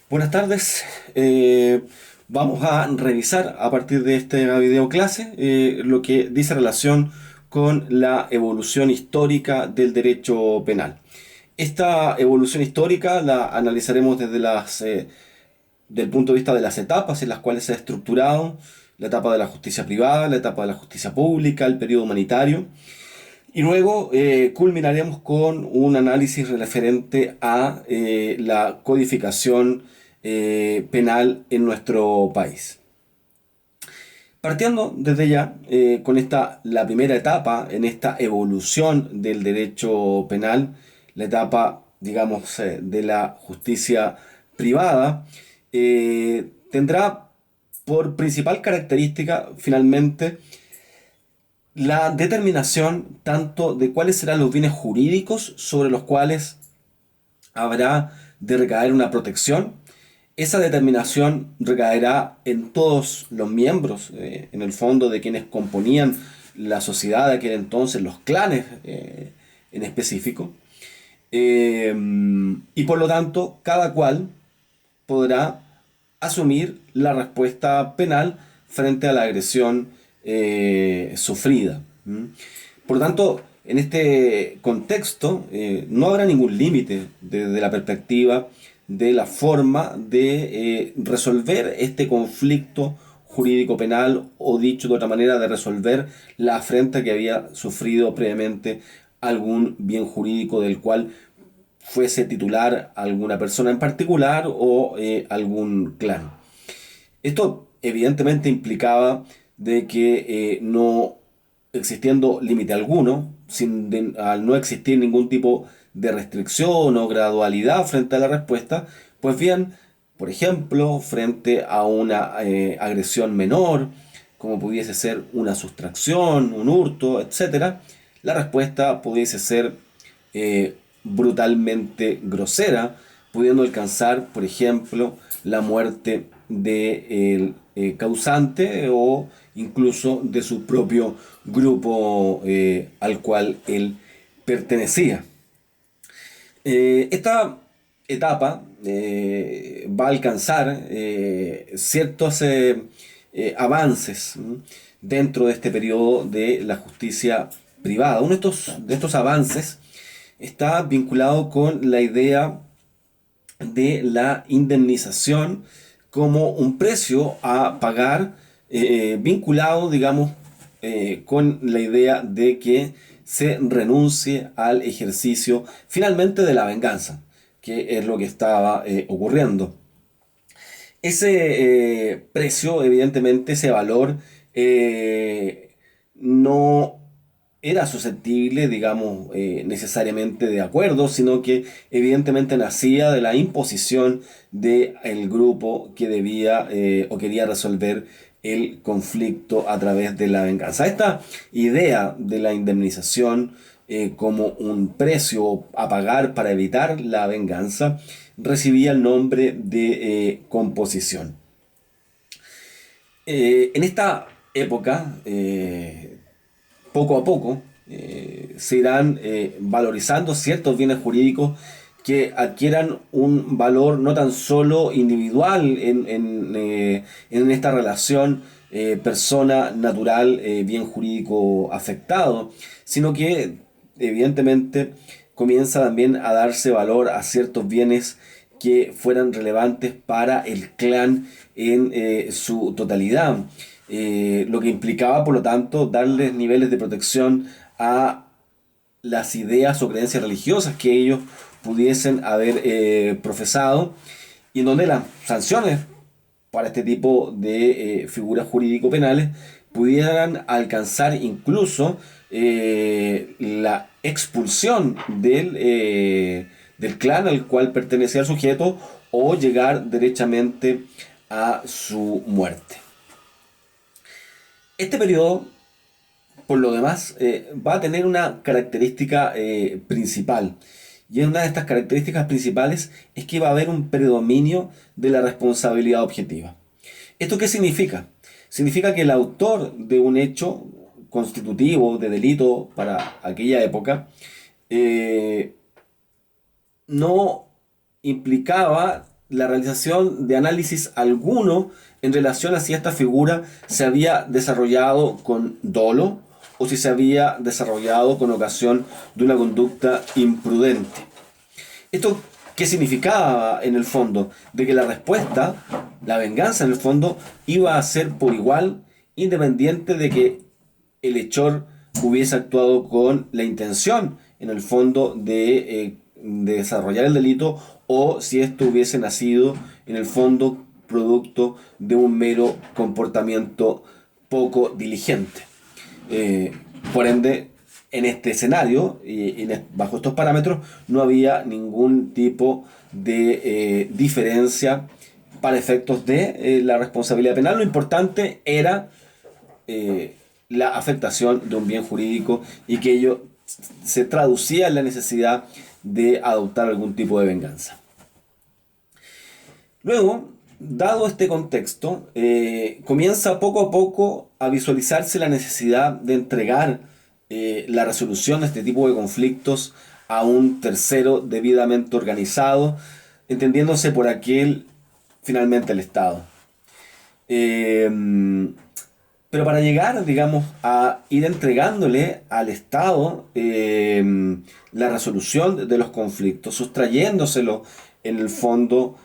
Buenas tardes. Vamos a revisar a partir de esta videoclase lo que dice relación con la evolución histórica del derecho penal. Esta evolución histórica la analizaremos del punto de vista de las etapas en las cuales se ha estructurado la etapa de la justicia privada, la etapa de la justicia pública, el periodo humanitario. Y luego culminaremos con un análisis referente a la codificación penal en nuestro país. Partiendo desde ya con la primera etapa en esta evolución del derecho penal, la etapa, digamos, de la justicia privada, tendrá por principal característica finalmente la determinación tanto de cuáles serán los bienes jurídicos sobre los cuales habrá de recaer una protección. Esa determinación recaerá en todos los miembros, en el fondo de quienes componían la sociedad de aquel entonces, los clanes en específico. Y por lo tanto, cada cual podrá asumir la respuesta penal frente a la agresión sufrida. ¿Mm? Por lo tanto, en este contexto no habrá ningún límite desde la perspectiva de la forma de resolver este conflicto jurídico penal o dicho de otra manera de resolver la afrenta que había sufrido previamente algún bien jurídico del cual fuese titular alguna persona en particular o algún clan. Esto evidentemente implicaba de que no existiendo límite alguno, al no existir ningún tipo de restricción o gradualidad frente a la respuesta, pues bien, por ejemplo, frente a una agresión menor, como pudiese ser una sustracción, un hurto, etcétera, la respuesta pudiese ser brutalmente grosera, pudiendo alcanzar, por ejemplo, la muerte del causante o incluso de su propio grupo al cual él pertenecía. Esta etapa va a alcanzar ciertos avances dentro de este periodo de la justicia privada. Uno de estos avances está vinculado con la idea de la indemnización como un precio a pagar vinculado, digamos, con la idea de que se renuncie al ejercicio finalmente de la venganza, que es lo que estaba ocurriendo. Ese precio, evidentemente, ese valor, no era susceptible, digamos, necesariamente de acuerdo, sino que evidentemente nacía de la imposición del grupo que debía o quería resolver el conflicto a través de la venganza. Esta idea de la indemnización como un precio a pagar para evitar la venganza recibía el nombre de composición. En esta época, poco a poco, se irán valorizando ciertos bienes jurídicos que adquieran un valor no tan solo individual en esta relación persona natural, bien jurídico afectado, sino que evidentemente comienza también a darse valor a ciertos bienes que fueran relevantes para el clan en su totalidad. Lo que implicaba, por lo tanto, darles niveles de protección a las ideas o creencias religiosas que ellos pudiesen haber profesado y en donde las sanciones para este tipo de figuras jurídico-penales pudieran alcanzar incluso la expulsión del clan al cual pertenecía el sujeto o llegar derechamente a su muerte. Este periodo, por lo demás, va a tener una característica principal. Y una de estas características principales es que va a haber un predominio de la responsabilidad objetiva. ¿Esto qué significa? Significa que el autor de un hecho constitutivo de delito para aquella época no implicaba la realización de análisis alguno en relación a si esta figura se había desarrollado con dolo o si se había desarrollado con ocasión de una conducta imprudente. ¿Esto qué significaba en el fondo? De que la respuesta, la venganza en el fondo, iba a ser por igual, independiente de que el hechor hubiese actuado con la intención, en el fondo, de desarrollar el delito, o si esto hubiese nacido, en el fondo, producto de un mero comportamiento poco diligente. Por ende, en este escenario y bajo estos parámetros no había ningún tipo de diferencia para efectos de la responsabilidad penal. Lo importante era la afectación de un bien jurídico y que ello se traducía en la necesidad de adoptar algún tipo de venganza. Luego, dado este contexto, comienza poco a poco a visualizarse la necesidad de entregar la resolución de este tipo de conflictos a un tercero debidamente organizado, entendiéndose por aquel finalmente el Estado. Eh, pero para llegar, digamos, a ir entregándole al Estado la resolución de los conflictos, sustrayéndoselo en el fondo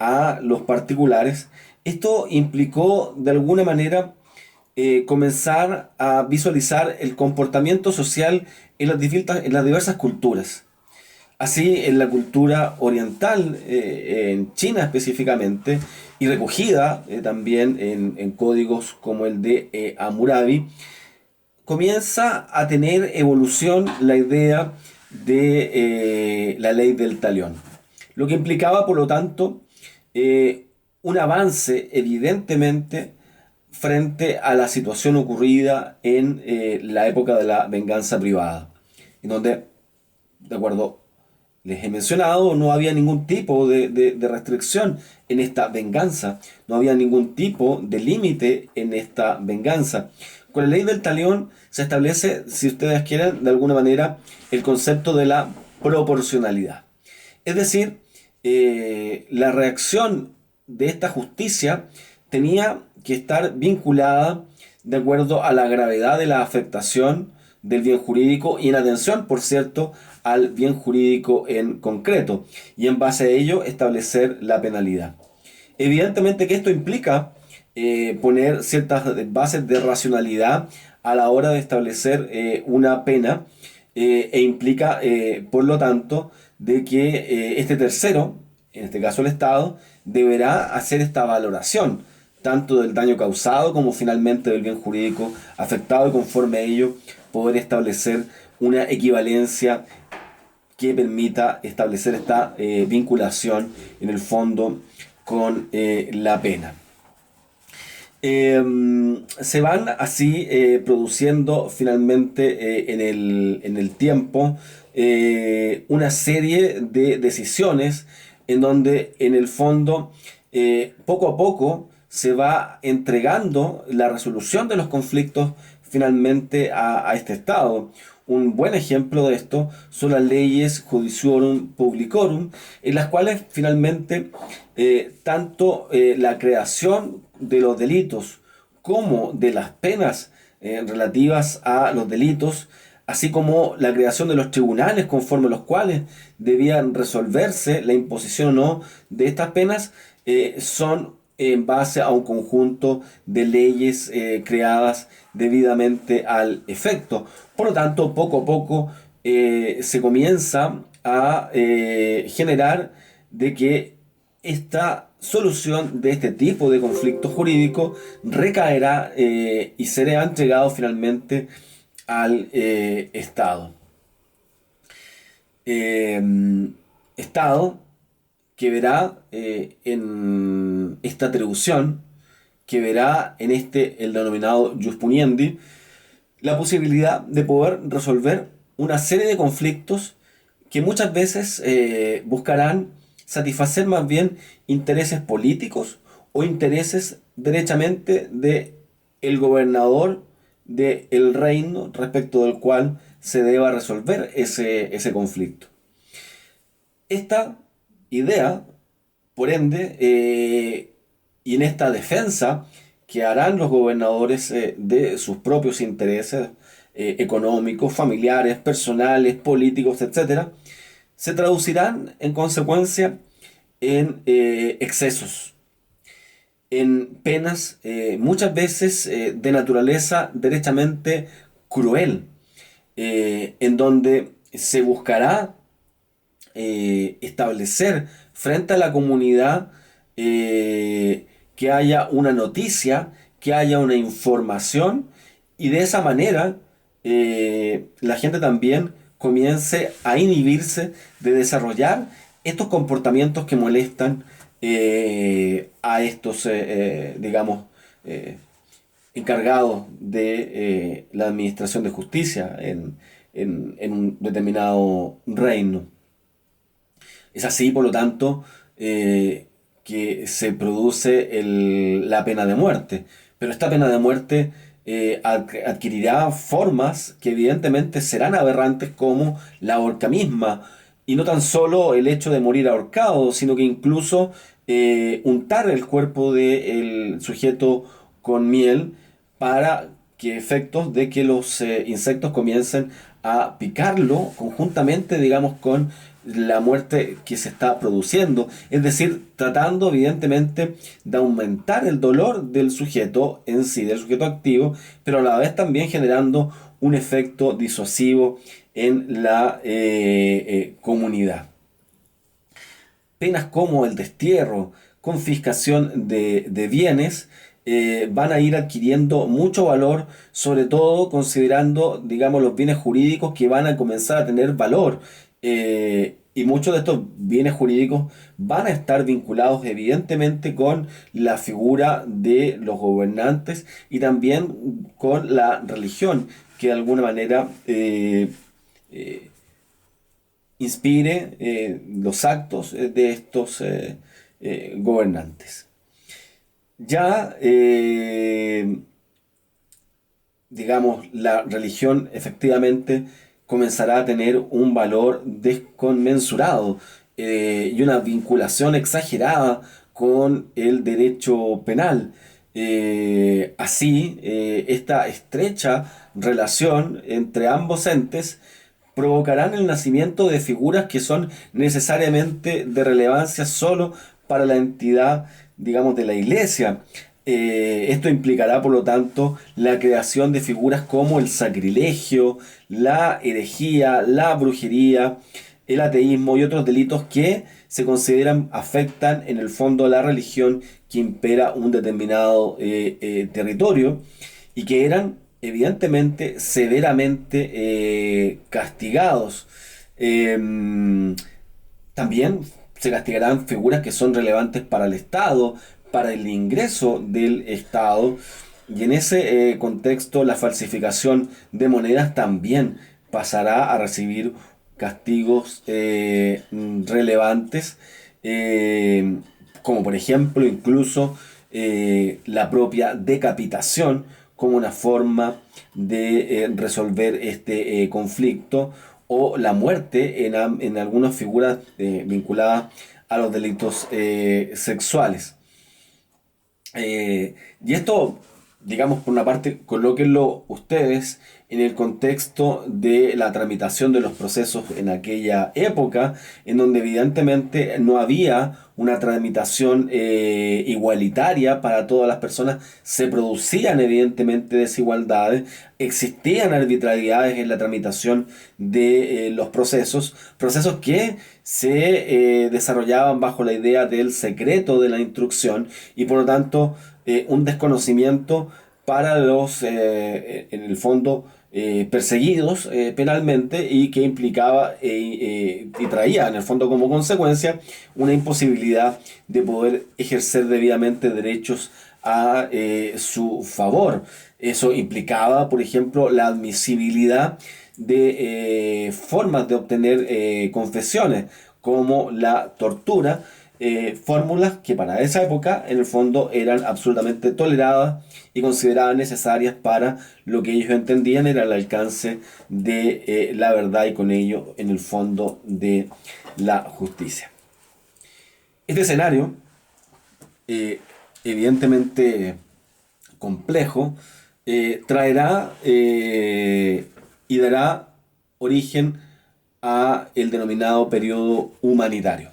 a los particulares, esto implicó de alguna manera comenzar a visualizar el comportamiento social en las diversas culturas. Así, en la cultura oriental, en China específicamente, y recogida también en códigos como el de Hammurabi, comienza a tener evolución la idea de la ley del talión. Lo que implicaba, por lo tanto, un avance evidentemente frente a la situación ocurrida en la época de la venganza privada, en donde, de acuerdo, les he mencionado, no había ningún tipo de restricción en esta venganza, no había ningún tipo de límite en esta venganza. Con la ley del talión se establece, si ustedes quieren, de alguna manera, el concepto de la proporcionalidad. Es decir, la reacción de esta justicia tenía que estar vinculada de acuerdo a la gravedad de la afectación del bien jurídico y en atención, por cierto, al bien jurídico en concreto, y en base a ello establecer la penalidad. Evidentemente que esto implica poner ciertas bases de racionalidad a la hora de establecer una pena e implica, por lo tanto, de que este tercero, en este caso el Estado, deberá hacer esta valoración tanto del daño causado como finalmente del bien jurídico afectado y conforme a ello poder establecer una equivalencia que permita establecer esta vinculación en el fondo con la pena. Se van así produciendo finalmente en el tiempo una serie de decisiones en donde en el fondo poco a poco se va entregando la resolución de los conflictos finalmente a este Estado. Un buen ejemplo de esto son las leyes Judiciorum Publicorum, en las cuales finalmente tanto la creación de los delitos como de las penas relativas a los delitos, así como la creación de los tribunales conforme a los cuales debían resolverse la imposición o no de estas penas, son en base a un conjunto de leyes creadas debidamente al efecto. Por lo tanto, poco a poco se comienza a generar de que esta solución de este tipo de conflicto jurídico recaerá y será entregado finalmente al Estado. Estado que verá en esta atribución, que verá en el denominado jus puniendi, la posibilidad de poder resolver una serie de conflictos que muchas veces buscarán satisfacer más bien intereses políticos o intereses derechamente de el gobernador del reino respecto del cual se deba resolver ese conflicto. Esta idea Por ende, y en esta defensa que harán los gobernadores de sus propios intereses económicos, familiares, personales, políticos, etcétera, se traducirán en consecuencia en excesos, en penas muchas veces de naturaleza derechamente cruel, en donde se buscará establecer frente a la comunidad que haya una noticia, que haya una información y de esa manera la gente también comience a inhibirse de desarrollar estos comportamientos que molestan a estos, digamos, eh, encargados de la administración de justicia en un determinado reino. Es así, por lo tanto, que se produce la pena de muerte. Pero esta pena de muerte adquirirá formas que evidentemente serán aberrantes como la horca misma. Y no tan solo el hecho de morir ahorcado, sino que incluso untar el cuerpo del sujeto con miel para que efectos de que los insectos comiencen a picarlo conjuntamente, digamos, con la muerte que se está produciendo. Es decir, tratando evidentemente de aumentar el dolor del sujeto en sí, del sujeto activo, pero a la vez también generando un efecto disuasivo en la comunidad. Penas como el destierro, confiscación de bienes, van a ir adquiriendo mucho valor, sobre todo considerando, digamos, los bienes jurídicos que van a comenzar a tener valor. Y muchos de estos bienes jurídicos van a estar vinculados evidentemente con la figura de los gobernantes y también con la religión, que de alguna manera eh, inspire los actos de estos gobernantes. Ya, digamos, la religión efectivamente comenzará a tener un valor desconmensurado y una vinculación exagerada con el derecho penal. Así, esta estrecha relación entre ambos entes provocarán el nacimiento de figuras que son necesariamente de relevancia solo para la entidad, digamos, de la iglesia. Esto implicará, por lo tanto, la creación de figuras como el sacrilegio, la herejía, la brujería, el ateísmo y otros delitos que se consideran afectan en el fondo a la religión que impera un determinado territorio y que eran evidentemente severamente castigados. También se castigarán figuras que son relevantes para el Estado, para el ingreso del Estado, y en ese contexto la falsificación de monedas también pasará a recibir castigos relevantes, eh, como por ejemplo incluso la propia decapitación como una forma de resolver este conflicto, o la muerte en algunas figuras vinculadas a los delitos sexuales. Y esto, digamos, por una parte, colóquenlo ustedes en el contexto de la tramitación de los procesos en aquella época, en donde evidentemente no había una tramitación igualitaria para todas las personas, se producían evidentemente desigualdades, existían arbitrariedades en la tramitación de los procesos, procesos que se desarrollaban bajo la idea del secreto de la instrucción y por lo tanto un desconocimiento para los, en el fondo, perseguidos penalmente y que implicaba y traía en el fondo como consecuencia una imposibilidad de poder ejercer debidamente derechos a su favor. Eso implicaba, por ejemplo, la admisibilidad de formas de obtener confesiones, como la tortura, fórmulas que para esa época en el fondo eran absolutamente toleradas y consideradas necesarias para lo que ellos entendían era el alcance de la verdad y con ello en el fondo de la justicia. Este escenario, eh, evidentemente complejo, traerá y dará origen a el denominado periodo humanitario.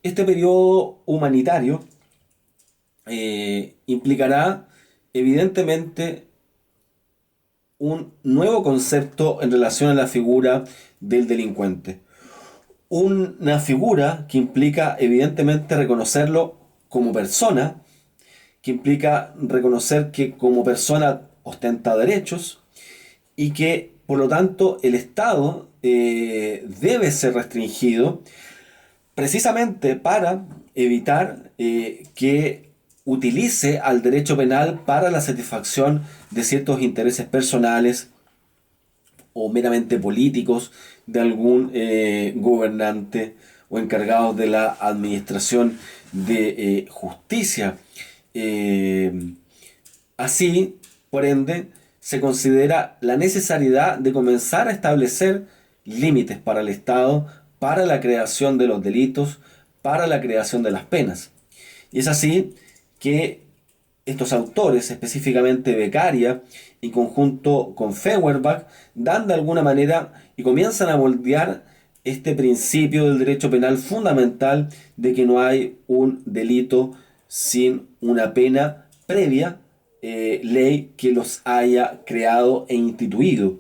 Este periodo humanitario implicará evidentemente un nuevo concepto en relación a la figura del delincuente. Una figura que implica evidentemente reconocerlo como persona, que implica reconocer que como persona ostenta derechos y que por lo tanto el Estado debe ser restringido precisamente para evitar que utilice al derecho penal para la satisfacción de ciertos intereses personales o meramente políticos de algún gobernante o encargado de la administración de justicia. Eh, Así, por ende, se considera la necesidad de comenzar a establecer límites para el Estado, para la creación de los delitos, para la creación de las penas. Y es así que estos autores, específicamente Beccaria, en conjunto con Feuerbach, dan de alguna manera y comienzan a moldear este principio del derecho penal fundamental de que no hay un delito sin una pena previa ley que los haya creado e instituido.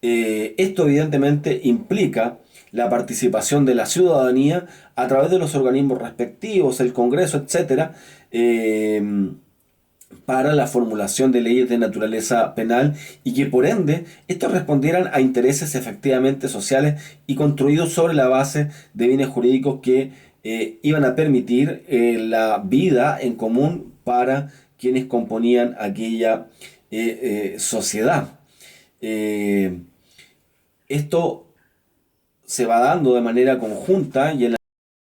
Esto evidentemente implica la participación de la ciudadanía a través de los organismos respectivos, el Congreso, etcétera, para la formulación de leyes de naturaleza penal y que por ende estos respondieran a intereses efectivamente sociales y construidos sobre la base de bienes jurídicos que iban a permitir la vida en común para quienes componían aquella sociedad. Eh, Esto se va dando de manera conjunta y en